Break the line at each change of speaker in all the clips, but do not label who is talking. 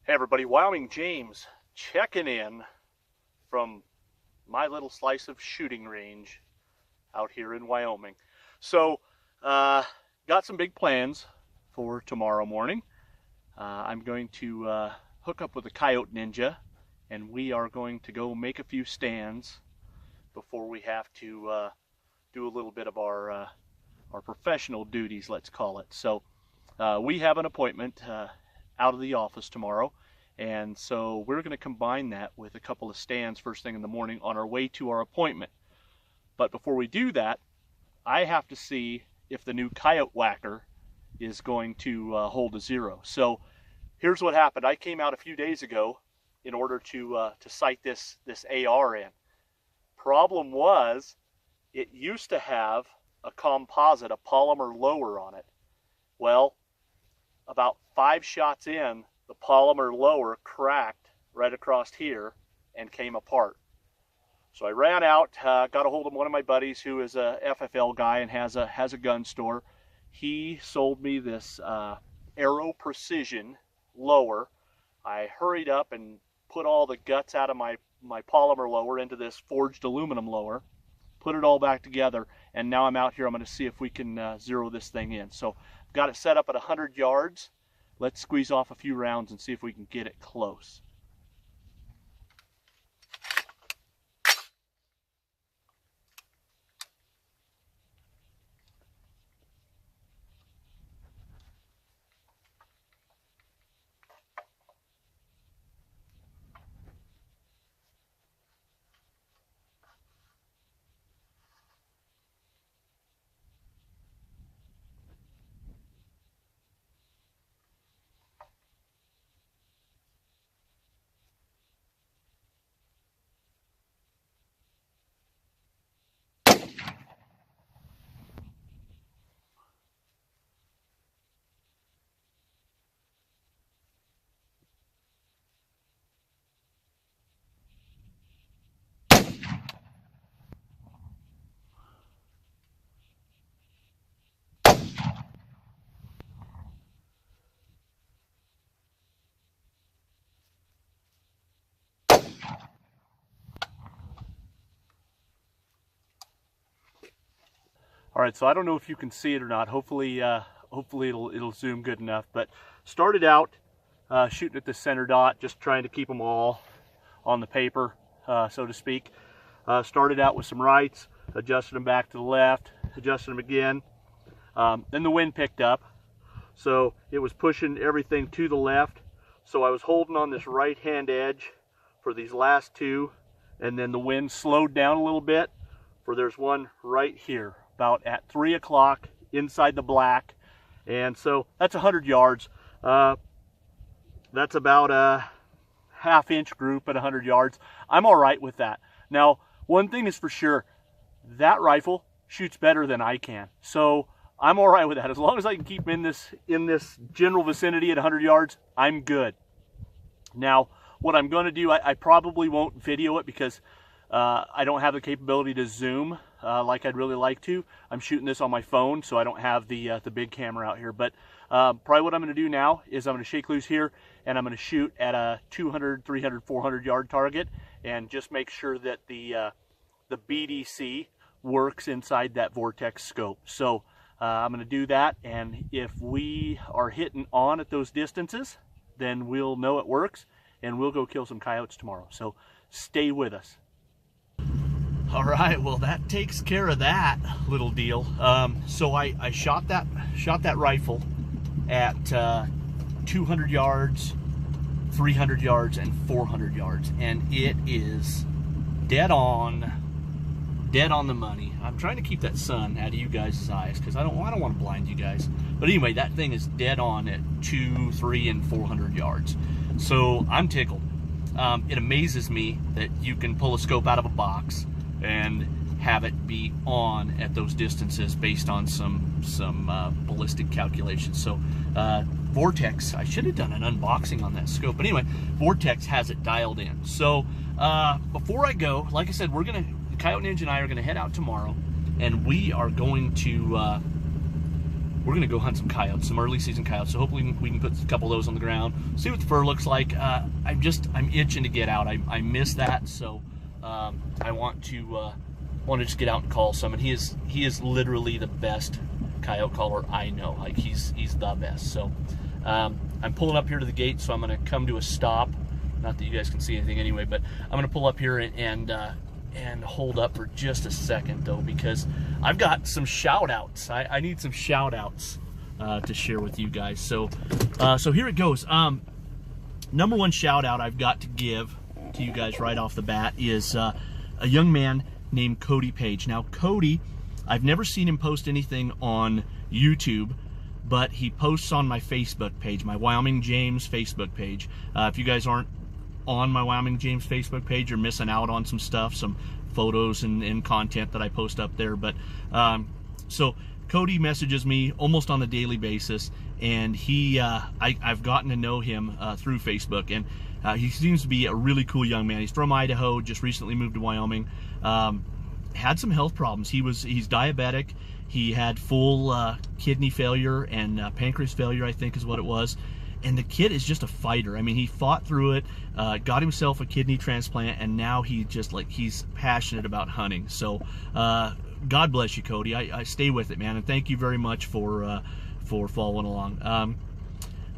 Hey everybody, Wyoming James checking in from my little slice of shooting range out here in Wyoming. So, got some big plans for tomorrow morning. I'm going to hook up with a Coyote Ninja, and we are going to go make a few stands before we have to do a little bit of our professional duties, let's call it. So, we have an appointment out of the office tomorrow, and so we're going to combine that with a couple of stands first thing in the morning on our way to our appointment. But before we do that, I have to see if the new Coyote Whacker is going to hold a zero. So here's what happened. I came out a few days ago in order to sight this AR in. Problem was, it used to have a composite, a polymer lower on it. Well, about 5 shots in, the polymer lower cracked right across here and came apart. So I ran out, got a hold of one of my buddies who is a FFL guy and has a gun store. He sold me this Aero Precision lower. I hurried up and put all the guts out of my polymer lower into this forged aluminum lower, put it all back together, and now I'm out here. I'm going to see if we can zero this thing in. So I've got it set up at 100 yards. Let's squeeze off a few rounds and see if we can get it close. All right, so I don't know if you can see it or not. Hopefully it'll zoom good enough. But started out shooting at the center dot, just trying to keep them all on the paper, so to speak. Started out with some rights, adjusted them back to the left, adjusted them again. Then the wind picked up, so it was pushing everything to the left. So I was holding on this right-hand edge for these last two, and then the wind slowed down a little bit. For there's one right here, about at 3 o'clock inside the black, and so that's 100 yards. That's about a half-inch group at 100 yards. I'm all right with that. Now, one thing is for sure, that rifle shoots better than I can, so I'm all right with that. As long as I can keep in this general vicinity at 100 yards, I'm good. Now, what I'm going to do, I probably won't video it because I don't have the capability to zoom like I'd really like to. I'm shooting this on my phone, so I don't have the big camera out here. But probably what I'm going to do now is I'm going to shake loose here, and I'm going to shoot at a 200, 300, 400 yard target, and just make sure that the BDC works inside that vortex scope. So I'm going to do that, and if we are hitting on at those distances, then we'll know it works, and we'll go kill some coyotes tomorrow. So stay with us. All right, well that takes care of that little deal. So I shot that rifle at 200 yards, 300 yards, and 400 yards, and it is dead on the money. I'm trying to keep that sun out of you guys' eyes because I don't want to blind you guys. But anyway, that thing is dead on at 200, 300, and 400 yards. So I'm tickled. It amazes me that you can pull a scope out of a box and have it be on at those distances based on some ballistic calculations. So Vortex, I should have done an unboxing on that scope, but anyway, Vortex has it dialed in. So before I go, like I said, Coyote Ninja and I are gonna head out tomorrow, and we are going to we're gonna go hunt some coyotes, some early season coyotes. So hopefully we can put a couple of those on the ground, see what the fur looks like. I'm itching to get out. I miss that, so I want to just get out and call some. And he is literally the best coyote caller I know. Like he's the best. So I'm pulling up here to the gate, so I'm gonna come to a stop. Not that you guys can see anything anyway, but I'm gonna pull up here and hold up for just a second though, because I've got some shout outs. I need some shout outs to share with you guys. So so here it goes. Number one shout out I've got to give to you guys right off the bat is a young man named Cody Page. Now Cody, I've never seen him post anything on YouTube, but he posts on my Facebook page, my Wyoming James Facebook page. If you guys aren't on my Wyoming James Facebook page, you're missing out on some stuff, some photos and content that I post up there. But so Cody messages me almost on a daily basis, and I've gotten to know him through Facebook, and he seems to be a really cool young man. He's from Idaho, just recently moved to Wyoming. Had some health problems. He's diabetic. He had full kidney failure and pancreas failure, I think is what it was. And the kid is just a fighter. I mean, he fought through it, got himself a kidney transplant, and now he's passionate about hunting. So God bless you, Cody. I stay with it, man, and thank you very much for following along. I'm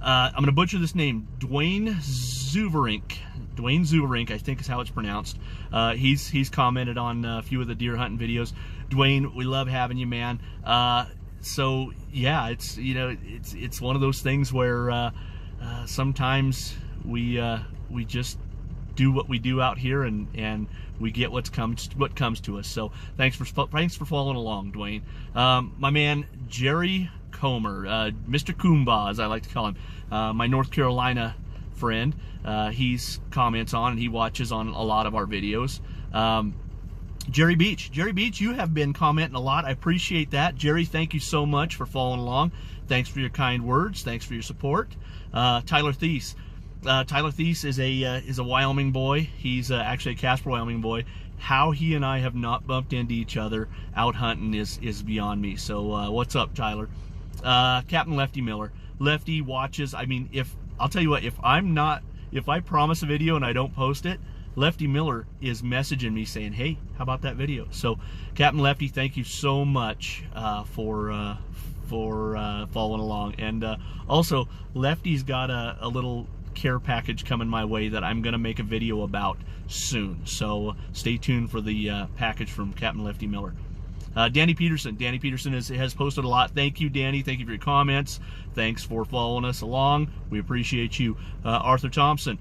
going to butcher this name, Dwayne Zuverink. Dwayne Zuverink, I think is how it's pronounced. He's commented on a few of the deer hunting videos. Dwayne, we love having you, man. So yeah, it's one of those things where sometimes we just do what we do out here, and we get what comes to us. So thanks for following along, Dwayne. My man Jerry Comer, Mr. Coomba, as I like to call him, my North Carolina friend. He's comments on and he watches on a lot of our videos. Jerry Beach, you have been commenting a lot. I appreciate that. Jerry, thank you so much for following along. Thanks for your kind words. Thanks for your support. Tyler Thies. Tyler Thies is a Wyoming boy. He's actually a Casper, Wyoming boy. How he and I have not bumped into each other out hunting is beyond me. So what's up, Tyler? Captain Lefty Miller. Lefty watches. I mean, I'll tell you what, if I promise a video and I don't post it, Lefty Miller is messaging me saying, hey, how about that video? So Captain Lefty, thank you so much for following along. And also, Lefty's got a little care package coming my way that I'm going to make a video about soon. So stay tuned for the package from Captain Lefty Miller. Danny Peterson. Danny Peterson has posted a lot. Thank you, Danny. Thank you for your comments. Thanks for following us along. We appreciate you. Arthur Thompson.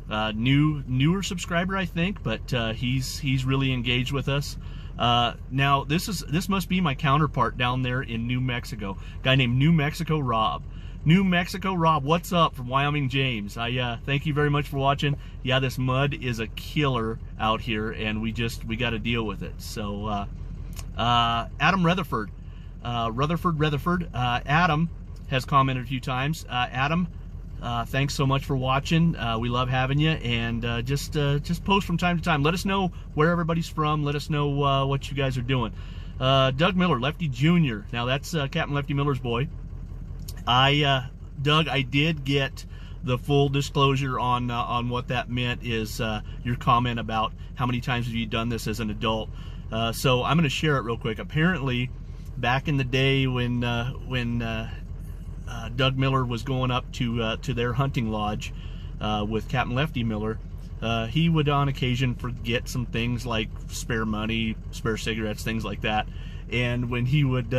Newer subscriber, I think, but he's really engaged with us. Now this must be my counterpart down there in New Mexico, a guy named New Mexico Rob. New Mexico Rob, what's up from Wyoming James? I thank you very much for watching. Yeah, this mud is a killer out here, and we got to deal with it. So Adam Rutherford, Adam has commented a few times. Adam, thanks so much for watching. We love having you, and just post from time to time. Let us know where everybody's from. Let us know what you guys are doing. Doug Miller, Lefty Jr. Now that's Captain Lefty Miller's boy. Doug, I did get the full disclosure on what that meant. Is your comment about how many times have you done this as an adult? So I'm going to share it real quick. Apparently, back in the day when Doug Miller was going up to their hunting lodge with Captain Lefty Miller, he would on occasion forget some things like spare money, spare cigarettes, things like that. And when he would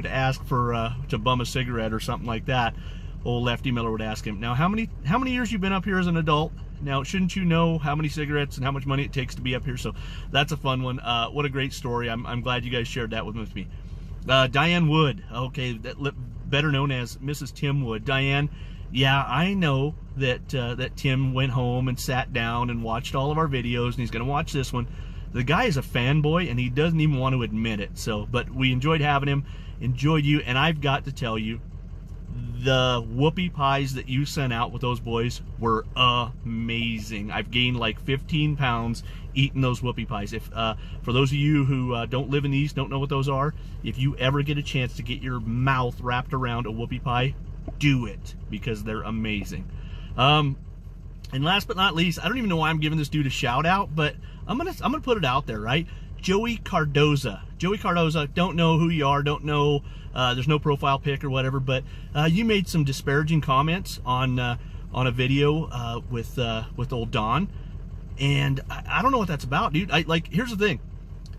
ask for to bum a cigarette or something like that, old Lefty Miller would ask him, "Now, how many years you been up here as an adult? Now, shouldn't you know how many cigarettes and how much money it takes to be up here?" So that's a fun one. What a great story. I'm glad you guys shared that with me. Diane Wood, okay, better known as Mrs. Tim Wood. Diane, yeah, I know that Tim went home and sat down and watched all of our videos, and he's going to watch this one. The guy is a fanboy, and he doesn't even want to admit it. So, but we enjoyed having him, enjoyed you, and I've got to tell you, the whoopie pies that you sent out with those boys were amazing. I've gained like 15 pounds eating those whoopie pies. If for those of you who don't live in the East, don't know what those are, if you ever get a chance to get your mouth wrapped around a whoopie pie, do it, because they're amazing. And last but not least, I don't even know why I'm giving this dude a shout out, but I'm gonna put it out there, right? Joey Cardoza. Joey Cardoza, don't know who you are, don't know, there's no profile pic or whatever, but you made some disparaging comments on a video with old Don, and I don't know what that's about, dude. Here's the thing.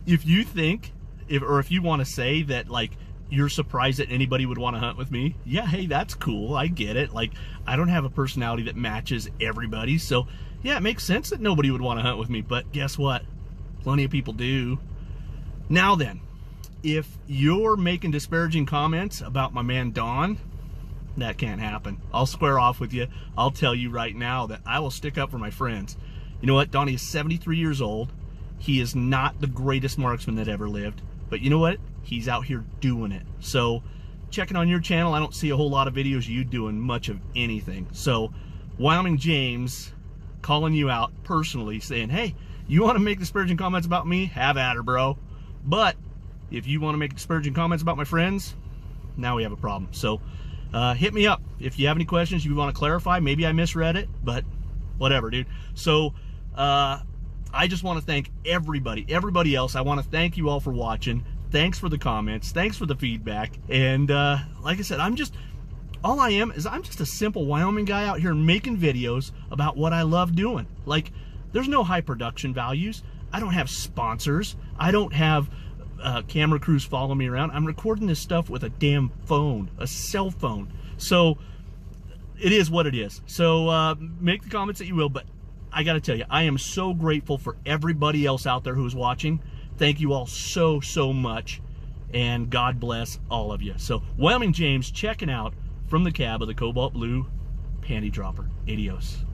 If you think, if you want to say that, like, you're surprised that anybody would want to hunt with me, yeah, hey, that's cool, I get it. Like, I don't have a personality that matches everybody, so yeah, it makes sense that nobody would want to hunt with me, but guess what? Plenty of people do. Now then, if you're making disparaging comments about my man Don, that can't happen. I'll square off with you. I'll tell you right now that I will stick up for my friends. You know what? Donnie is 73 years old. He is not the greatest marksman that ever lived, but you know what? He's out here doing it. So, checking on your channel, I don't see a whole lot of videos of you doing much of anything. So, Wyoming James calling you out personally, saying, hey, you want to make disparaging comments about me? Have at her, bro. But if you want to make disparaging comments about my friends, now we have a problem. So hit me up if you have any questions you want to clarify. Maybe I misread it, but whatever, dude. So I just want to thank everybody else. I want to thank you all for watching. Thanks for the comments. Thanks for the feedback. And like I said, I'm just a simple Wyoming guy out here making videos about what I love doing. Like, there's no high production values. I don't have sponsors. I don't have camera crews following me around. I'm recording this stuff with a damn phone, a cell phone. So it is what it is. So make the comments that you will, but I got to tell you, I am so grateful for everybody else out there who's watching. Thank you all so much, and God bless all of you. So Wyoming James checking out from the cab of the Cobalt Blue Panty Dropper. Adios.